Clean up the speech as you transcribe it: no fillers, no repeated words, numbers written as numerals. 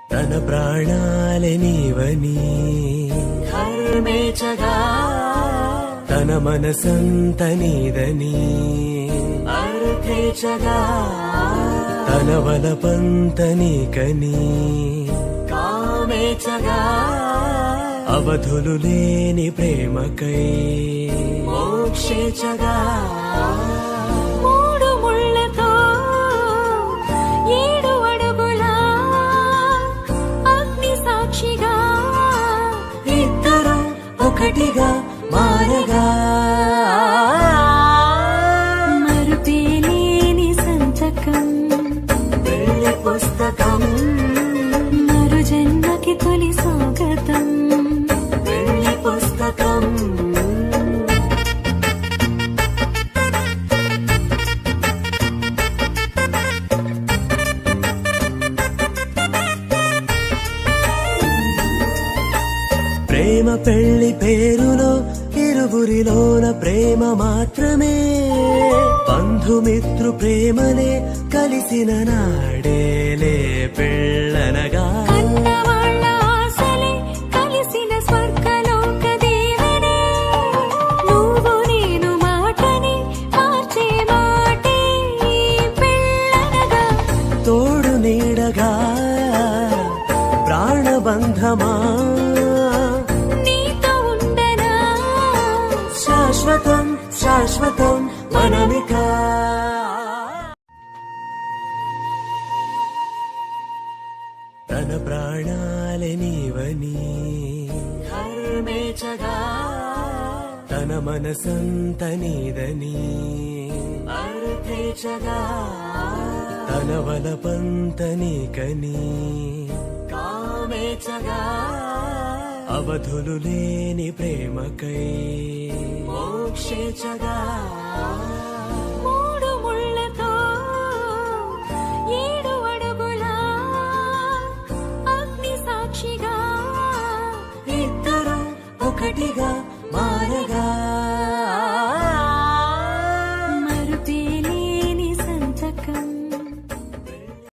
తన ప్రాణాలే నీవని ధర్మేచగా తన మనసంత నీదని అర్థేచగా తన వలపంత నీకని కామేచగా అవధులు లేని ప్రేమకై మోక్షేచగా మూడు ముళ్ళతో 7 అడుగుల అగ్ని సాక్షిగా ఇద్దరు ఒకటిగా మారగా మరుపేలేని సంతకం పెళ్లి పుస్తకం మరు జన్మకి తొలి స్వాగతం పెళ్లి పుస్తకం ప్రేమ పెళ్లి పేరులో ఇరువురిలోన ప్రేమ మాత్రమే బంధుమిత్రు ప్రేమనే కలిసిన నాడేలే పెళ్ళనగా కన్నవాళ్ళ ఆశలే కలిసిన స్వర్గలోక దేవనే నువ్వు నేను మాటని మార్చే మాటే పెళ్ళనగా తోడు నీడగా ప్రాణబంధమా నీతో ఉండనా శాశ్వతం శాశ్వతం మనమిక తన ప్రాణాలే నీవని ధర్మేచగా తన మనసంత నీదని అర్థేచగా తన వలపంత నీకని కామేచగా అవధులు లేని ప్రేమకై మోక్షేచగా